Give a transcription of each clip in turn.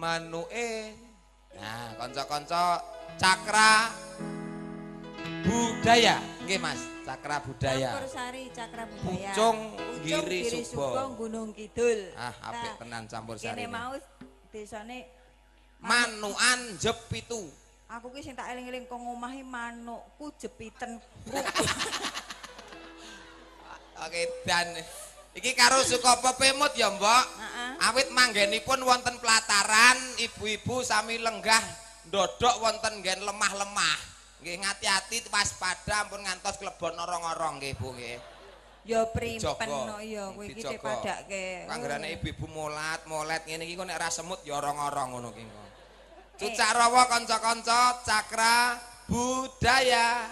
manuke. Nah, kanca-kanca Cakra Budaya. Nggih Mas, Cakra Budaya. Campursari Cakra Budaya. Pucung Giri Suba. Gunung Kidul. Ah, apik tenan Campursari. Kene mau desane Manukan Jepitu. Aku ki sing tak eling-eling kok ngomahe manukku jepiten. Oke, dan iki karo Sukopo Pemut ya, Mbok. Awit manggenipun wonten pelataran, ibu-ibu sami lenggah ndodok wonten nggen lemah-lemah. Nggih ngati-ati waspada ampun ngantos klebon orong-orong nggih, Bu nggih. Ya primpen no ya kowe iki dipadake. Panggerane ibu-ibu molat ngene iki kok nek ra semut ya orong-orong ngono ki. Cucak rawa kanca-kanca Cakra Budaya.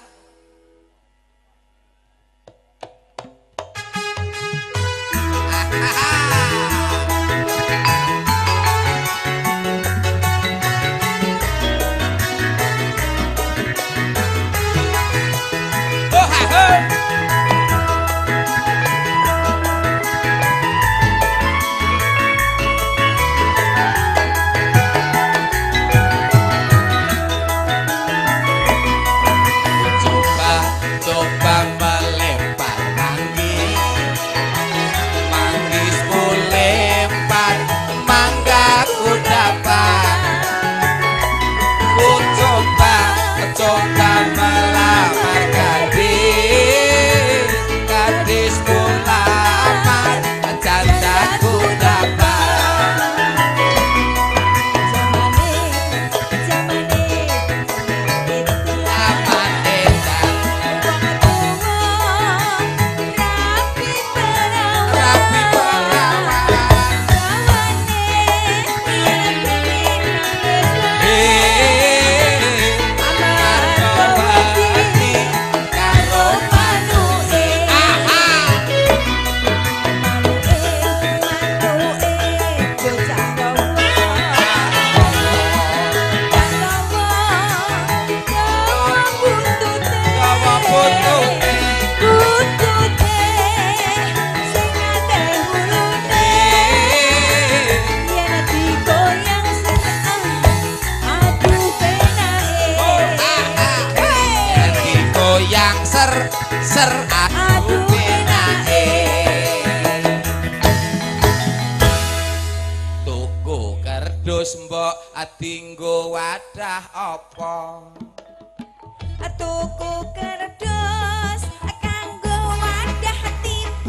Ser aduh penake tuku kerdus mbok adinggo wadah apa tuku kerdus kanggo wadah TV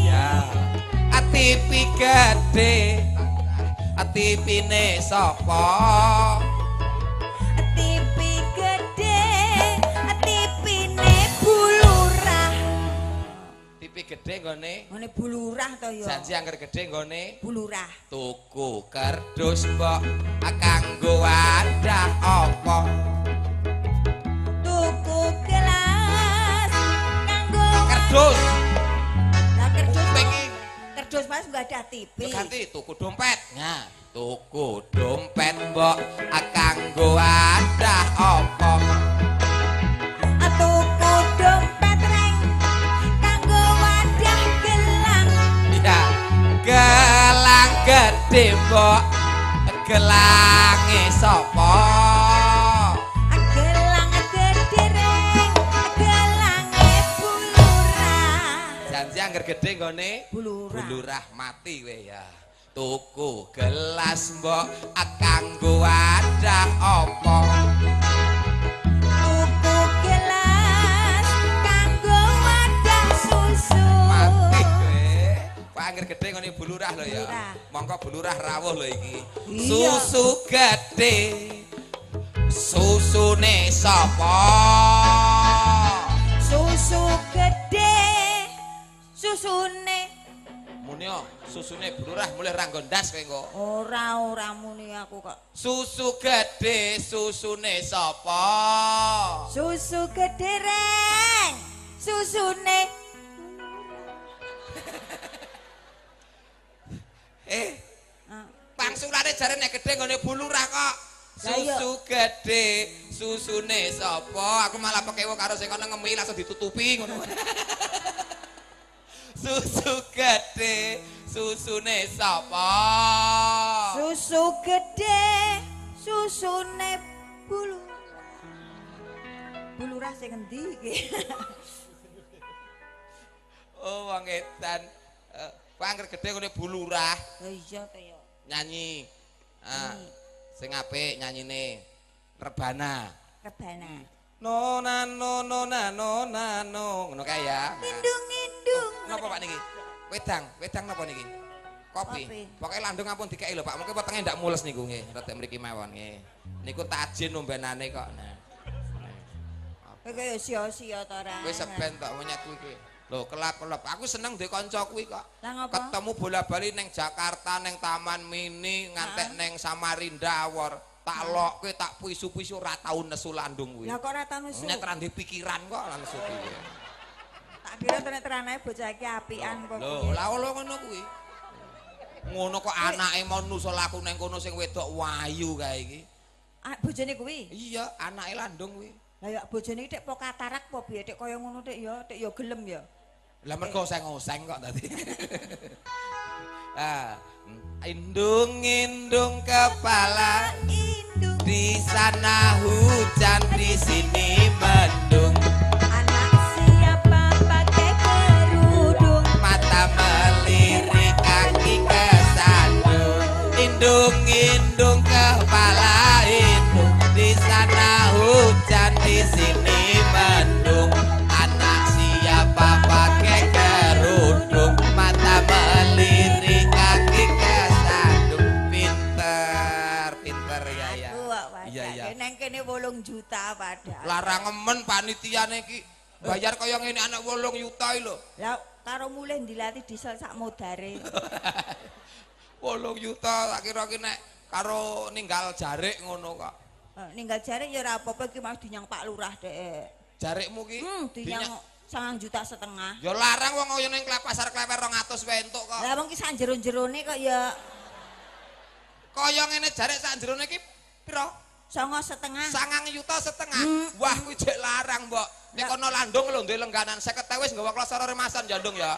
ya TV gede TV-ne sapa gede nggone bulurah to ya. Janji angger gede nggone bulurah. Tuku kerdus mbok kanggo wadah apa? Tuku gelas kanggo kerdus. Lah kerdus iki. Kerdus Mas enggak ada TV. Ganti tuku dompet. Nah, tuku dompet mbok kanggo wadah apa? Tuku dompet reng kanggo wadah gelang. Iya. Gelang gede mbok. Gelange sapa? Gelang gede reng. Gelange bulurah. Janji angger gede nggone bulurah. Bulurah mati kowe ya. Tuku gelas mbok kanggo wadah apa? Tuku gelas kanggo wadah susu. Mati kowe. Pak angger gede ngene bulurah lho ya. Mongko bulurah rawuh lho iki. Susu gede. Susune sapa? Susu gede. Susune Munio, susune bulurah mulih ra nggondas kowe kok. Ora muni aku kok. Susu gede, susune sapa? Susu gede reng. Susune pangsulane jare nek gede ngene bulurah kok. Susu gede, susune sapa? Aku malah pekewo karo sing kono ngemi langsung ditutupi ngono. Susu gede, susune sapa? Susu gede, susune bulu. Bulurah sing endi iki? Oh, wong edan. Kok angger gedhe ngene bulurah. Lah iya to ya. Nyanyi. Sing apik nyanyine. Rebana. Rebana. Nona nona nona no. Ngono kae ya. Indung-indung. Napa Pak niki? Wedang napa niki? Kopi. Pokoke landung ampun dikeki lho Pak. Mengke wetenge ndak mules niku nggih. Rada mriki mawon nggih. Niku tajin nombenane kok. Nah. Kowe kaya sia-sia to ora. Wis seben tok menyat kuwi iki. Lho, kelap-kelap. Aku seneng ndek kanca kuwi kok. Lah ngapa? Ketemu bola-bali ning Jakarta, ning Taman Mini, ngantek ning Samarinda Awor. Tak lokke, tak pisu-pisu ora tau nesu landung kuwi. Lah kok ora tau nesu? Nek randhe pikiran kok lan nesu kuwi. Tak kira terane bocah iki apian kok. Lho, lah ngono kuwi. Ngono kok anake mau nusul aku ning kono sing wedok wayu kae iki. Ah, bojone kuwi? Iya, anake landung kuwi. Lah ya bojone iki tek po katarak po piye tek kaya ngono tek ya gelem ya. Lah mergo oseng-oseng kok tadi. Indung-indung kepala Indung di sana hujan di sini mendung. anak siapa pakai kerudung Mata melirik kaki kesandung. Indung-indung kepala indung di sana hujan di sini mendung. Anak siapa pakai kerudung mata melirik kaki kesandung. Pinter ya ya. Iya. nang kene 8 juta padahal. Larang ngemen panitiane iki bayar kaya ngene anak 8 juta lho. Lah karo mulih dilatih diesel sak modare. 8 juta tak kira ki nek karo ninggal jarik ngono kok. Ninggal jarik ya ora apa-apa iki mas dinyang Pak Lurah dek. Jarikmu ki Dinyang 9,5 juta. Ya larang wong kaya ning pasar klewer 200 wae entuk kok. Lah wong ki sak jero-jerone kok ya Kaya ngene jarik sak jerone ki pira? 9,5. 9 juta setengah. Wah kuwi jek larang, Mbok. Nek kono landung lho duwe lengganan 50.000 wis nggawa klosor remasan jandung ya.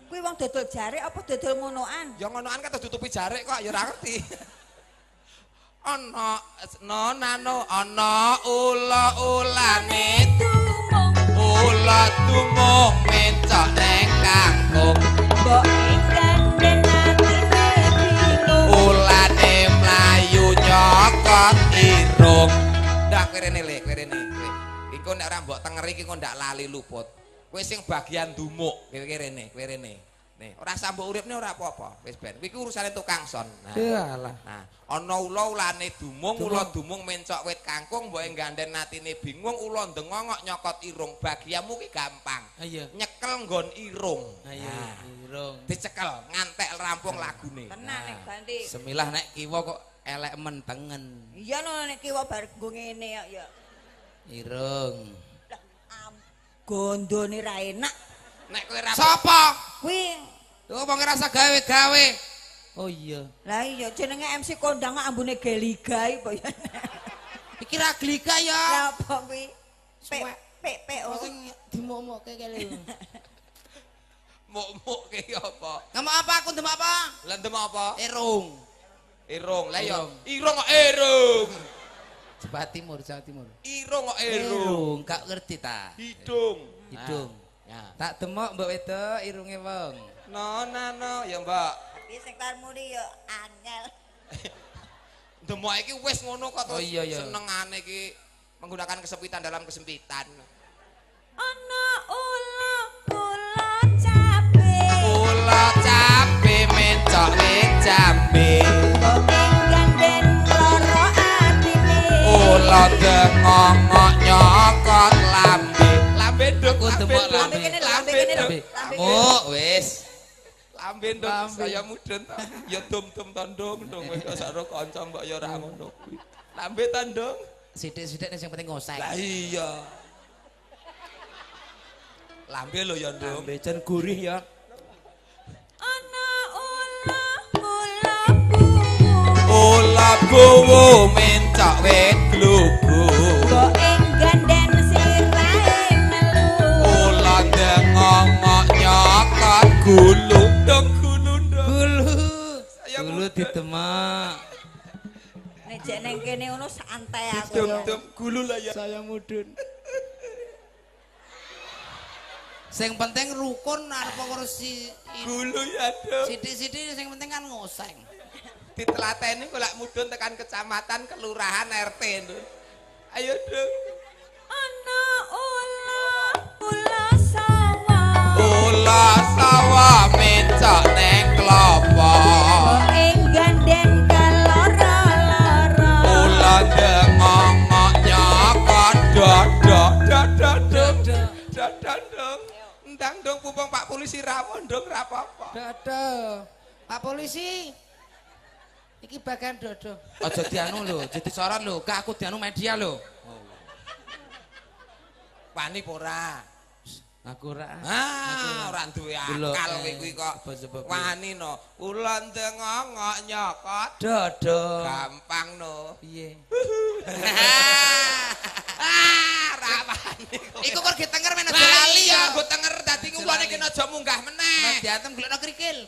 Kuwi wong dodol jarik apa dodol ngonoan? Ya ngonoan kan tutupi jarik kok ya ora ngerti. Ana nonano ana ula-ulane ula tumung mencok neng kangkung. Mbok gandeng atine bingung. Ulane mlayu nyokot irung. Ndak kene le, kene. Iku nek ora mbok tengeri iki kok ndak lali luput. Kowe sing bagian dumuk, kene. Nih, ora sambok uripne ora apa-apa. Wis ben. Kuwi urusane tukang son. Nah. Iyalah. Nah, ana ula-ulane dumung, ula dumung mencok wit kangkung, mboke gandhen natine bingung, ula ndengongok nyokot irung. Bagianmu ki gampang. Iya. Nyekel nggon irung. Ayo, irung. Dicekel ngantek rampung lagune. Tenan nek ganti. Semilah nek kiwa kok elek mentengen. Iya no nek kiwa bar nggo ngene ya. Irung. Gondone ra enak. Nek kowe ra Sapa? Kuwi Tuh wong rasa gawe-gawe. Oh iya. lah iya jenenge MC kondang ambune geligai apa ya. Iki ra glika ya. Lah apa kuwi? Pek oh. Sing dimomokke kele. muk-muk ki apa? Ngomong apa aku ndem apa? Lah ndem apa? Irung. Irung. Lah ya, Irung. irung kok irung. Jawa Timur, Jawa Timur. Irung kok irung. Gak ngerti ta? Hidung. Hidung. Ya. Tak demok mbok wedok irunge wong. No, ya Mbak. Tapi sing karmune ya angel. Demok iki wis ngono kok Oh, iya, iya. senengane iki menggunakan kesempitan dalam kesempitan. Ana ula cabe. Ula cabe mencok wit jambe. Kok gandeng loro atine. Ula dengongok nyokot lambe. Lambe nduk, Aku demok lambe. Lambe kene lho. Muk wis. Lambe nduk saya mudun ta. Ya dum-dum tandung ndung wis karo kanca mbok ya ora ngono kuwi. Lambe tandung. Sithik-sithik sing penting ngosek. Lah iya. Lambe lho ya ndung. Lambe jan gurih ya. Ana ula Ula buwu mencok wit glubu. kok gandeng sirahe melu. Ula dengongok nyokot gulu. Dong gulu ndung. Gulu. Saya Gulu mudun. demak. Nek jek neng kene ngono santai aku Dum ya. dum gulu lah ya. Saya mudun. Sing penting rukun arep kursi Gulu ya dum. sithik-sithik sing penting kan ngoseng. Ditelateni kok lak mudun tekan kecamatan, kelurahan, RT Dum. Ayo dum. Ana ula sawah. Ula sawah mencok neng klopo. Ing ganden kaloro-loro. Ula dengok nyokot dodok dodok dodok. Ndang dong pupung Pak Polisi rawon dong ra apa-apa. Dodo. Pak polisi. Iki bagian dodo. Aja dianu lho, jadi sorot lho, ke aku dianu media lho. Wani pora. Aku ora. Ora duwe Delok, akal kowe kuwi kok. sebab-sebab. Wani no. Ula ndengok nyokot. Dodo. Gampang no. Piye? Rawani. Iku kok ditenger men aja lali ya. Aku tenger dadi ngulone ki aja munggah meneh. Diantem golekno krikil.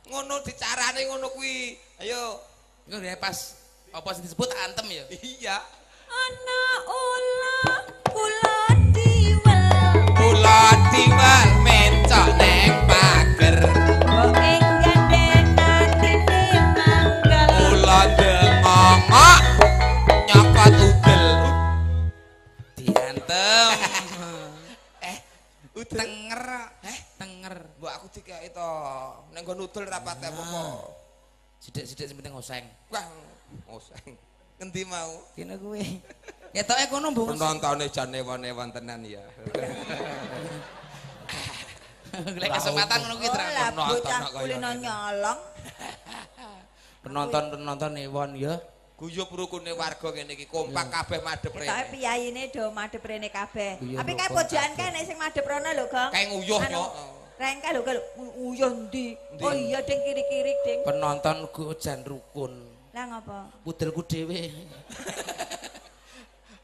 Ngono dicarane ngono kuwi. Ayo. Iku ya pas apa sing disebut antem ya. Iya. Ana ula diwal. Ula diwal mencok neng pager. Ing ganden atine mangkel. Ula dengok nyokot udel. Diantem. Udel. Tenger. Tenger. Mbok aku dikeki to. Ning nggon udel rapate apa-apa. Sithik-sithik sing penting ngoseng. Wah, ngoseng. Ngendi mau? Kene kuwi. Ketoke kono mbung. Penontone jan ewan-ewan tenan ya. Lek kesempatan ngono kuwi Oh, lah penonton bocah kok kaya kulino ngene. nyolong. Penonton ewon ya. Guyub rukune warga kene iki kompak kabeh madhep Ketoke rene. piyayine do madhep rene kabeh. Iya, Tapi lho, kae kok pojokan kabeh. nek sing madhep rono lho, Gong. Kae nguyuh Anu, nyok. Rengke lho, uyuh ndi? Ndi? Oh iya, ding kiri-kiri, ding. Penonton ku jan rukun. Lah ngopo? Pudelku dhewe.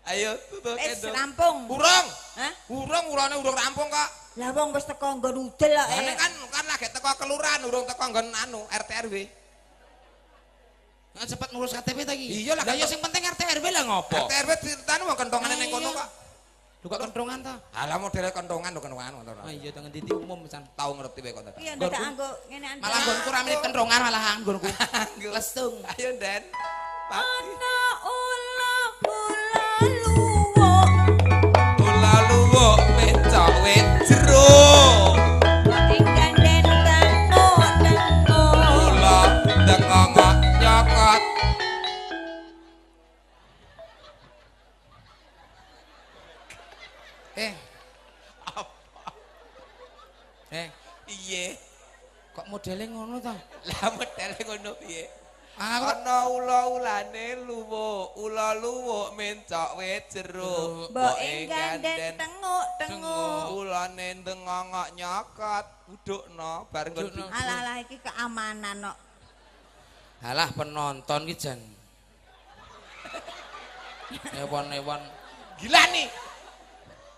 Ayo tutuk Wis endong. rampung. Urung. Hah? Urung urane urung rampung kok. Lah wong wis teko nggon udel kok. Ane kan lagi teko kelurahan urung teko nggon anu RT RW. Nah, cepet ngurus KTP ta iki. Iya lah, Lah ya sing penting RT RW lah ngopo? RT RW ditanu wong kentongane ning kono Iya. kok. Lho kok kentongan ta? Alah modele kentongan lho kentongan ngono. Oh iya teng ndi umum pisan. Tau ngerti wae kok. Iya ndak anggo ngene ande. Malah nggonku ra mirip kentongan malah anggonku. Lestung. Ayo Den. Pati. Ana ula luwuk. Ula luwuk mencok wit jero. Ing ganden tengo. Ula dengok nyokot. Iye. Kok modele ngono ta? Lah modele ngono piye? Aku Ana ula-ulane luwuk, ula luwuk mencok wit jero. Mbok ing ganden tengo. Ulane ndengok nyokot, udukno bareng nggon Udukno. bibi. Alah iki keamanan kok. Halah penonton ki jan. Ewon-ewon. Gila nih.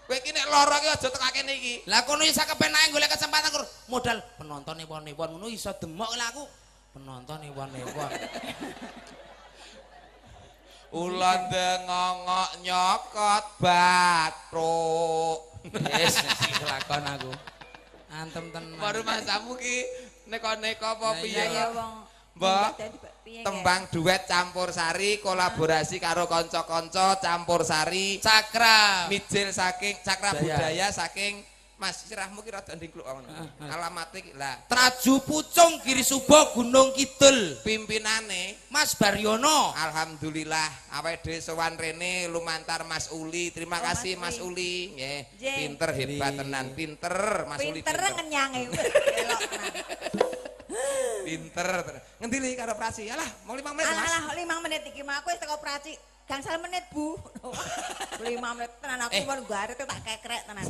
Kowe iki nek lara ki aja teka kene iki. Lah kono iso kepenake golek kesempatan kur modal penonton ewon-ewon ngono iso demok lah aku. Penonton ewon-ewon. Ulan ndengok nyokot batruk. Wis kelakon aku. Antem tenan. Baru masamu ki neko-neko apa Lah piye? Ya iya. wong Mbak, dadi piye? tembang duet campur sari kolaborasi karo kanca-kanca campur sari Cakra. mijil saking Cakra Budaya. Budaya saking Mas sirahmu ki rada ndingkluk ngono. Alamate ki lah Traju Pucung Giri Suba Gunung Kidul. pimpinane Mas Baryono. alhamdulillah awake dhewe sowan rene lumantar Mas Uli. Terima Oh, kasih Mas Mas Uli. Nggih, Nggih. pinter hebat tenan, pinter Mas Uli. Pinter ngenyange. Elok tenan. Pinter. Ngendi li karo Prasi? Alah, mau 5 menit Mas. Alah 5 menit iki mah aku wis teko praci. Gangsal menit, Bu. 5 menit tenan aku mau garet tak kekrek tenan.